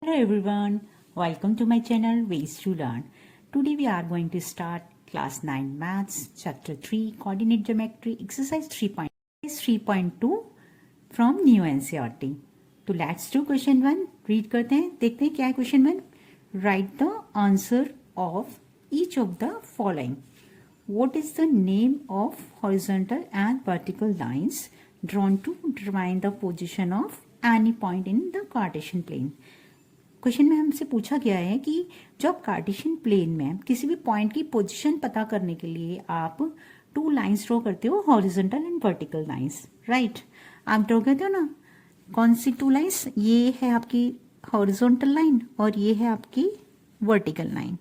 Hello everyone, welcome to my channel Ways to Learn. Today we are going to start class 9 maths chapter 3 coordinate geometry exercise 3.2 from new NCERT. तो let's do question 1. read करते हैं, देखते हैं क्या है question 1. Write the answer of each of the following. What is the name of horizontal and vertical lines drawn to determine the position of any point in the Cartesian plane? Question में हमसे पूछा गया है कि जब Cartesian plane में किसी भी पॉइंट की पोजीशन पता करने के लिए आप टू लाइंस ड्रॉ करते हो, horizontal and vertical lines, right. आप ड्रॉ करते हो ना, कौन सी टू लाइंस? ये है आपकी हॉरिजॉन्टल लाइन और ये है आपकी वर्टिकल लाइन,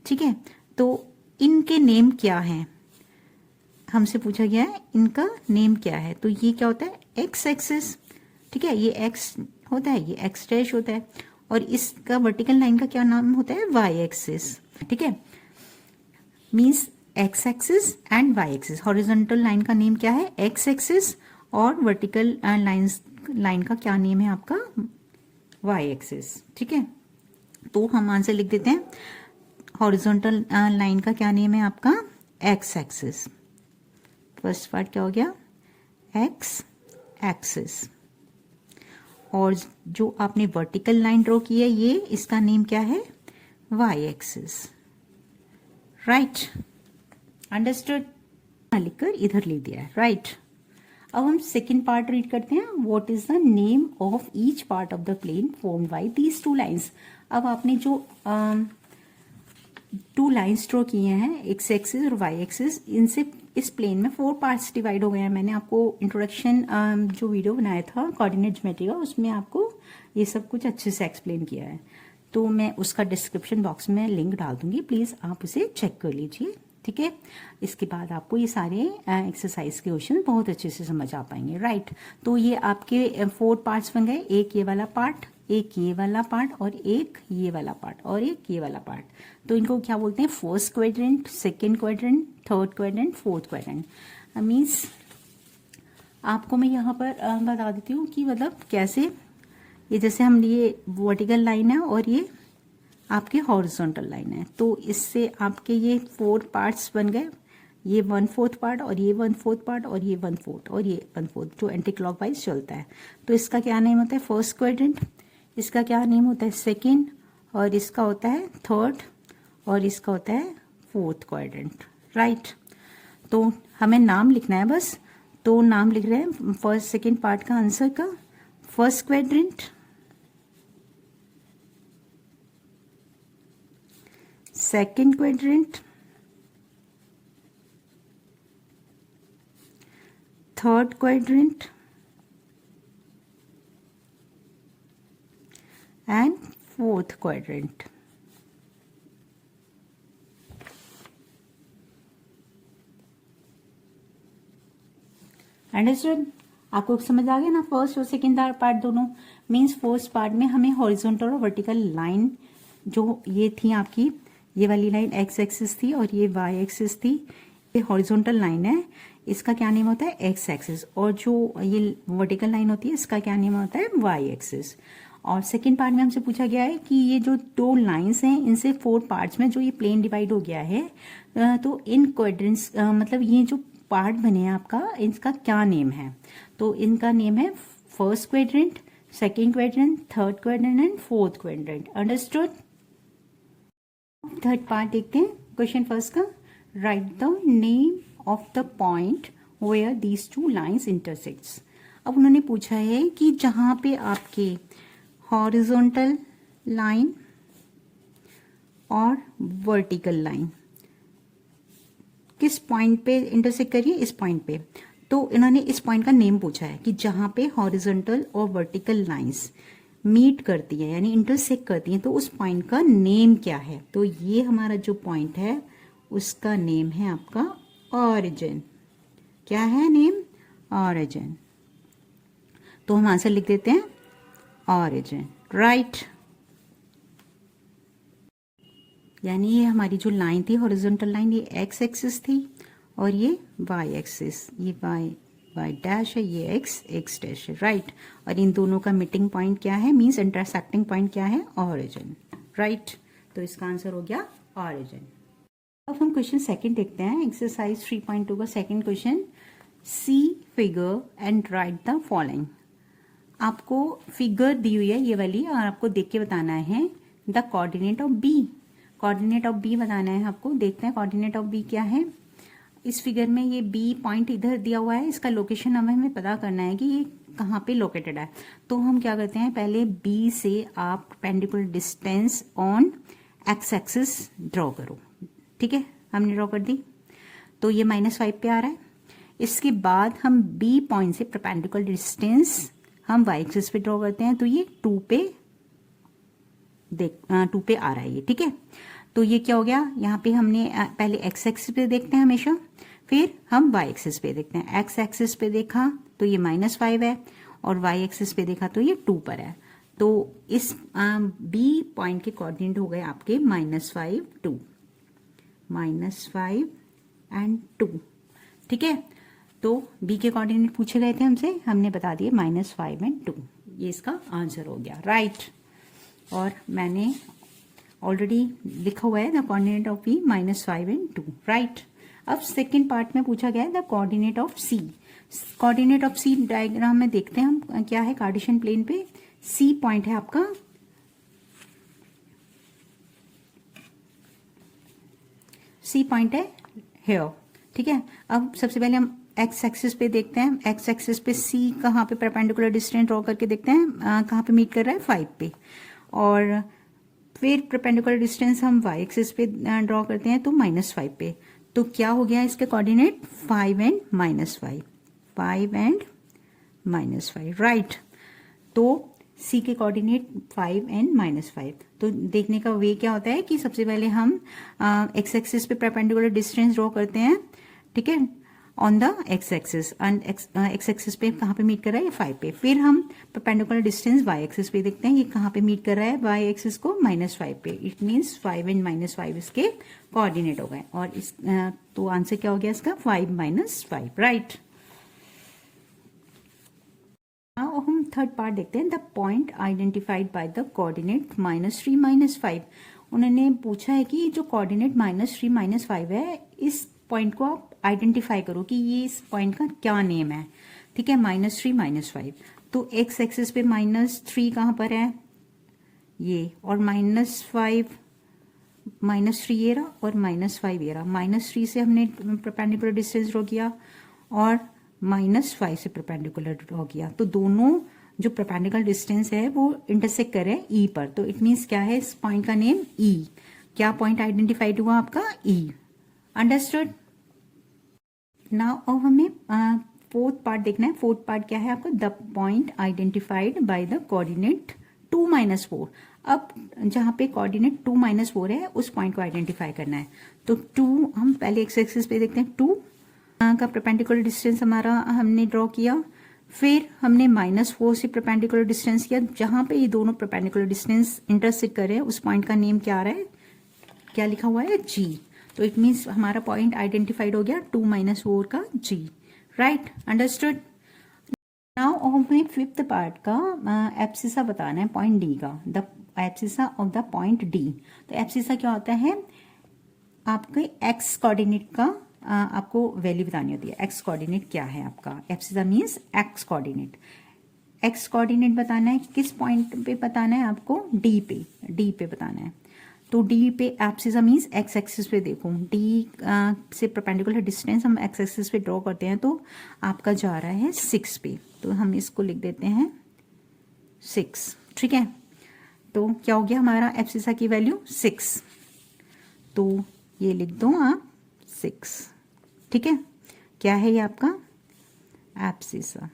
ठीक है. तो इनके नेम क्या हैं, हमसे पूछा गया है इनका नेम क्या है. तो ये क्या होता है? एक्स एक्सिस, ठीक है, ये एक्स होता है, ये एक्स डैश होता है, और इसका वर्टिकल लाइन का क्या नाम होता है? वाई एक्सिस, ठीक है. Means X axis and Y axis. Horizontal line का नेम क्या है? एक्स एक्सिस, और वर्टिकल लाइन का क्या नेम है आपका? वाई एक्सिस, ठीक है. तो हम आंसर लिख देते हैं. हॉरिजॉन्टल लाइन का क्या नेम है आपका? X axis. फर्स्ट पार्ट क्या हो गया? X axis. और जो आपने वर्टिकल लाइन ड्रॉ की है, ये इसका नेम क्या है? Y axis, right. अंडरस्टूड. लिखकर इधर ले दिया है, राइट. अब हम सेकेंड पार्ट रीड करते हैं. What is the name of each part of the plane formed by these two lines. अब आपने जो टू लाइंस ड्रॉ किए हैं, एक्स एक्सिस और वाई एक्सिस, इनसे इस प्लेन में 4 पार्ट्स डिवाइड हो गए हैं. मैंने आपको इंट्रोडक्शन जो वीडियो बनाया था कोऑर्डिनेट ज्योमेट्री का, उसमें आपको ये सब कुछ अच्छे से एक्सप्लेन किया है. तो मैं उसका डिस्क्रिप्शन बॉक्स में लिंक डाल दूंगी, प्लीज़ आप उसे चेक कर लीजिए, ठीक है. इसके बाद आपको ये सारे एक्सरसाइज के क्वेश्चन बहुत अच्छे से समझ आ पाएंगे, राइट. तो ये आपके 4 पार्ट्स बन गए. एक ये वाला पार्ट, एक ये वाला पार्ट, और एक ये वाला पार्ट, और एक ये वाला पार्ट. तो इनको क्या बोलते हैं? First quadrant, second quadrant, third quadrant, fourth quadrant. Means आपको मैं यहाँ पर बता देती हूँ कि मतलब कैसे, ये जैसे हम ये वर्टिकल लाइन है और ये आपके हॉरिजॉन्टल लाइन है, तो इससे आपके ये 4 पार्ट्स बन गए. ये 1/4 पार्ट, और ये 1/4 पार्ट, और ये 1/4, और ये 1/4, जो एंटी क्लॉकवाइज चलता है. तो इसका क्या नेम होता है? First quadrant. इसका क्या नेम होता है? सेकेंड. और इसका होता है थर्ड. और इसका होता है फोर्थ क्वाड्रेंट, राइट. तो हमें नाम लिखना है बस. तो नाम लिख रहे हैं फर्स्ट सेकेंड पार्ट का आंसर का. First quadrant, second quadrant, third quadrant and fourth quadrant. Understood? आपको समझ आ गया ना? फर्स्ट और सेकेंड पार्ट दोनों. मींस फर्स्ट पार्ट में हमें हॉरिजॉन्टल और वर्टिकल लाइन जो ये थी आपकी, ये वाली लाइन एक्स एक्सिस थी और ये वाई एक्सिस थी. ये हॉरिजॉन्टल लाइन है, इसका क्या नेम होता है? X axis. और जो ये वर्टिकल लाइन होती है, इसका क्या नेम होता है? Y axis. और सेकेंड पार्ट में हमसे पूछा गया है कि ये जो 2 लाइंस हैं, इनसे 4 पार्ट्स में जो ये प्लेन डिवाइड हो गया है, तो इन क्वाड्रेंट्स मतलब ये जो पार्ट बने हैं आपका, इनका क्या नेम है? तो इनका नेम है first quadrant, second quadrant, third quadrant and fourth quadrant. Understood? Third part देखते हैं क्वेश्चन फर्स्ट का. Write the name of the point where these two lines intersects. अब उन्होंने पूछा है कि जहां पे आपके हॉरिजॉन्टल लाइन और वर्टिकल लाइन किस पॉइंट पे इंटरसेक्ट करिए? इस पॉइंट पे. तो इन्होंने इस पॉइंट का नेम पूछा है कि जहां पे हॉरिजॉन्टल और वर्टिकल लाइंस मीट करती है, यानी इंटरसेक्ट करती हैं, तो उस पॉइंट का नेम क्या है? तो ये हमारा जो पॉइंट है, उसका नेम है आपका ऑरिजिन. क्या है नेम? ऑरिजिन. तो हम आंसर लिख देते हैं ऑरिजिन, राइट. यानी ये हमारी जो लाइन थी हॉरिजॉन्टल लाइन, ये एक्स एक्सिस थी और ये वाई एक्सिस, ये वाई y डैश है, ये x डैश है, राइट। और इन दोनों का मीटिंग पॉइंट क्या है, मीन्स इंटरसेक्टिंग पॉइंट क्या है, ऑरिजिन, राइट। तो इसका आंसर हो गया ऑरिजिन। अब हम क्वेश्चन सेकंड देखते हैं, एक्सरसाइज 3.2 का second question. See figure and write the following. आपको फिगर दी हुई है ये वाली और आपको देख के बताना है the coordinate of B. Coordinate of B बताना है आपको। देखते हैं कोऑर्डिनेट ऑफ बी क्या है। इस फिगर में ये बी पॉइंट इधर दिया हुआ है, इसका लोकेशन हमें पता करना है कि ये कहाँ पे लोकेटेड है। तो हम क्या करते हैं, पहले बी से आप perpendicular distance on x axis draw करो। ठीक है, हमने ड्रॉ कर दी, तो ये -5 पे आ रहा है। इसके बाद हम बी पॉइंट से परपेंडिकुलर डिस्टेंस हम वाई एक्सिस पे ड्रॉ करते हैं, तो ये 2 पे आ रहा है ये। ठीक है, तो ये क्या हो गया, यहाँ पे हमने पहले एक्स एक्सिस पे देखते हैं हमेशा, फिर हम वाई एक्सिस पे देखते हैं। एक्स एक्सिस पे देखा तो ये -5 है, और वाई एक्सिस पे देखा तो ये 2 पर है। तो इस बी पॉइंट के कोऑर्डिनेट हो गए आपके -5 2, -5 एंड 2। ठीक है, तो बी के कोऑर्डिनेट पूछे गए थे हमसे, हमने बता दिए -5 एंड 2। ये इसका आंसर हो गया, राइट। और मैंने ऑलरेडी लिखा हुआ है the coordinate of B -5 and 2, right. अब सेकेंड पार्ट में पूछा गया है the coordinate of C. Coordinate of C diagram में देखते हैं हम क्या है। कार्टेशियन प्लेन पे सी पॉइंट है आपका, सी पॉइंट है हेयर। ठीक है, अब सबसे पहले हम एक्स एक्सिस पे देखते हैं। एक्स एक्सिस पे सी कहाँ पे परपेंडिकुलर डिस्टेंस ड्रॉ करके देखते हैं, कहाँ पे मीट कर रहा है 5 पे। और फिर परपेंडिकुलर डिस्टेंस हम वाई एक्सिस पे ड्रॉ करते हैं तो -5 पे। तो क्या हो गया इसके कोऑर्डिनेट 5 एंड -5, 5 एंड -5, राइट। तो सी के कोऑर्डिनेट 5 एंड -5। तो देखने का वे क्या होता है कि सबसे पहले हम एक्स एक्सिस पे परपेंडिकुलर डिस्टेंस ड्रॉ करते हैं। ठीक है, on the x axis, x axis पे कहाँ पे मीट कर रहा है, ये 5 पे। फिर हम परपेंडिकुलर डिस्टेंस वाई एक्सिस पे देखते हैं, ये कहाँ पे मीट कर रहा है वाई एक्सिस को, -5 पे। इट मीन्स 5 एंड -5 इसके कोऑर्डिनेट हो गए। और इस तो आंसर क्या हो गया इसका, 5 -5, राइट। नाउ हम थर्ड पार्ट देखते हैं, the point identified by the coordinate -3 -5। उन्होंने पूछा है कि जो कोऑर्डिनेट -3 -5 है, इस पॉइंट को आप आइडेंटिफाई करो कि ये इस पॉइंट का क्या नेम है। ठीक है, -3 -5। तो एक्स एक्सिस पे -3 कहाँ पर है, ये, और -5 -3 ये रहा, और -5 ये रहा। -3 से हमने परपेंडिकुलर डिस्टेंस ड्रॉ किया और -5 से परपेंडिकुलर ड्रॉ किया। तो दोनों जो परपेंडिकुलर डिस्टेंस है वो इंटरसेक्ट कर रहे हैं ई पर। तो इट मीन्स क्या है, इस पॉइंट का नेम ई। क्या पॉइंट आइडेंटिफाइड हुआ आपका, ई। अंडरस्टूड। नाउ अब हमें फोर्थ पार्ट देखना है। फोर्थ पार्ट क्या है आपका, the point identified by the coordinate 2 -4। अब जहाँ पे कोऑर्डिनेट 2 -4 है, उस पॉइंट को आइडेंटिफाई करना है। तो 2 हम पहले एक्स एक्सिस पे देखते हैं, 2 का परपेंडिकुलर डिस्टेंस हमारा हमने ड्रॉ किया। फिर हमने -4 से परपेंडिकुलर डिस्टेंस किया। जहाँ पे ये दोनों परपेंडिकुलर डिस्टेंस इंटरसेक्ट कर रहे हैं, उस पॉइंट का नेम क्या आ रहा है, क्या लिखा हुआ है, जी। तो इट मीन्स हमारा पॉइंट आइडेंटिफाइड हो गया 2 -4 का जी, राइट। अंडरस्टूड। नाउ हमें फिफ्थ पार्ट का एब्सिसा बताना है पॉइंट डी का, the abscissa of the point D. तो एब्सिसा क्या होता है, आपके एक्स कोऑर्डिनेट का आपको वैल्यू बतानी होती है। एक्स कोऑर्डिनेट क्या है आपका, abscissa means x coordinate. X coordinate बताना है, किस पॉइंट पे बताना है आपको, डी पे, डी पे बताना है। तो डी पे एब्सिसा मीन्स एक्स एक्सिस पे देखो, डी से परपेंडिकुलर डिस्टेंस हम एक्स एक्सिस पे ड्रॉ करते हैं, तो आपका जा रहा है 6 पे। तो हम इसको लिख देते हैं 6। ठीक है, तो क्या हो गया हमारा एब्सिसा की वैल्यू 6। तो ये लिख दो आप 6। ठीक है, क्या है ये आपका एब्सिसा,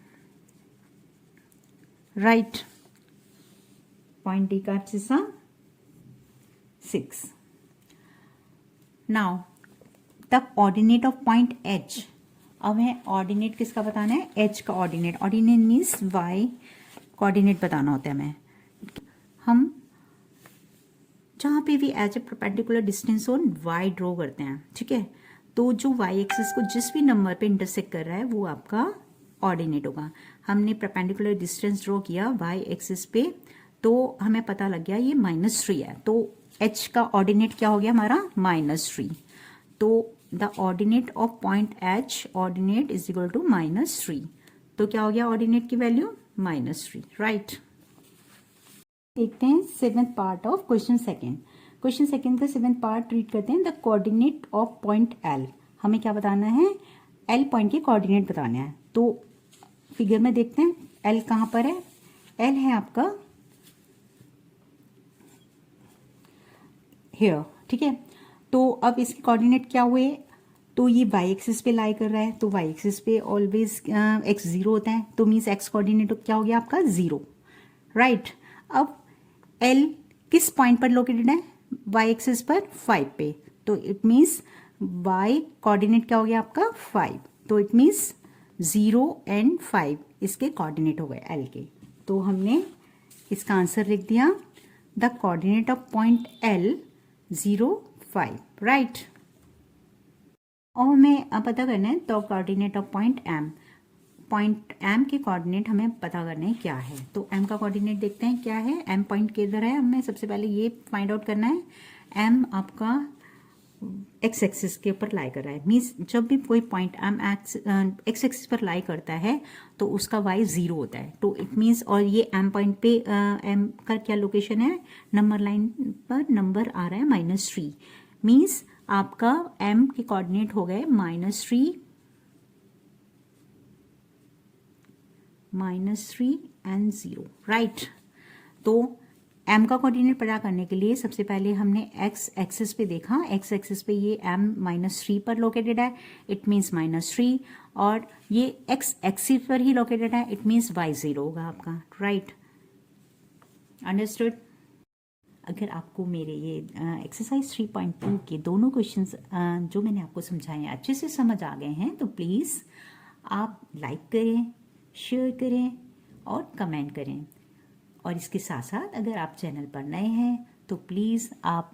राइट। पॉइंट डी का abscissa 6। Now the ordinate of point H. अब है ऑर्डिनेट किसका बताना है, एच का ordinate. Ordinate means Y coordinate बताना होता है हमें। हम जहाँ पे भी as a perpendicular distance on Y draw करते हैं, ठीक है, तो जो वाई एक्सिस को जिस भी नंबर पे इंटरसेक्ट कर रहा है वो आपका ऑर्डिनेट होगा। हमने परपेंडिकुलर डिस्टेंस ड्रॉ किया वाई एक्सिस पे, तो हमें पता लग गया ये -3 है, तो h का ऑर्डिनेट क्या हो गया हमारा -3। तो the ordinate of point h ordinate is equal to -3। तो क्या हो गया ऑर्डिनेट की वैल्यू -3, राइट। देखते हैं 7th part of question second. Question second का 7th पार्ट रीड करते हैं। The coordinate of point L, हमें क्या बताना है, L पॉइंट के कोऑर्डिनेट बताना है। तो फिगर में देखते हैं L कहाँ पर है। L है आपका हियर, ठीक है। तो अब इसके कोऑर्डिनेट क्या हुए, तो ये वाई एक्सिस पे लाई कर रहा है, तो वाई एक्सिस पे ऑलवेज x 0 होता है, तो मीन्स x कोऑर्डिनेट क्या हो गया आपका 0, राइट। अब L किस पॉइंट पर लोकेटेड है, y एक्सिस पर 5 पे, तो इट मीन्स y कोऑर्डिनेट क्या हो गया आपका 5, तो इट मीन्स 0 एंड 5 इसके कोऑर्डिनेट हो गए L के। तो हमने इसका आंसर लिख दिया, the coordinate of point L 0 5, right. और हमें पता करना है तो coordinate of point M, point M के कोऑर्डिनेट हमें पता करने हैं क्या है। तो M का कोऑर्डिनेट देखते हैं क्या है, M पॉइंट किधर है, हमें सबसे पहले ये फाइंड आउट करना है। M आपका x एक्सिस के ऊपर लाई कर रहा है, मीन्स जब भी कोई पॉइंट M x एक्सिस पर लाई करता है तो उसका y 0 होता है, तो इट मीन्स, और ये M पॉइंट पे M का क्या लोकेशन है, नंबर लाइन पर नंबर आ रहा है -3, मीन्स आपका M के कोऑर्डिनेट हो गए -3 एंड 0, राइट। तो M का कोऑर्डिनेट पता करने के लिए सबसे पहले हमने x एक्सिस पे देखा, x एक्सिस पे ये M -3 पर लोकेटेड है, इट मीन्स -3, और ये x एक्सिस पर ही लोकेटेड है, इट मीन्स y 0 होगा आपका, राइट, अंडरस्टूड। अगर आपको मेरे ये एक्सरसाइज 3.2 के दोनों क्वेश्चंस जो मैंने आपको समझाए हैं अच्छे से समझ आ गए हैं, तो प्लीज़ आप लाइक करें, शेयर करें और कमेंट करें। और इसके साथ साथ अगर आप चैनल पर नए हैं तो प्लीज़ आप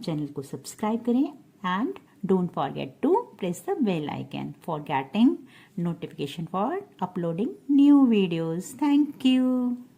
चैनल को सब्सक्राइब करें and don't forget to press the bell icon for getting notification for uploading new videos. Thank you.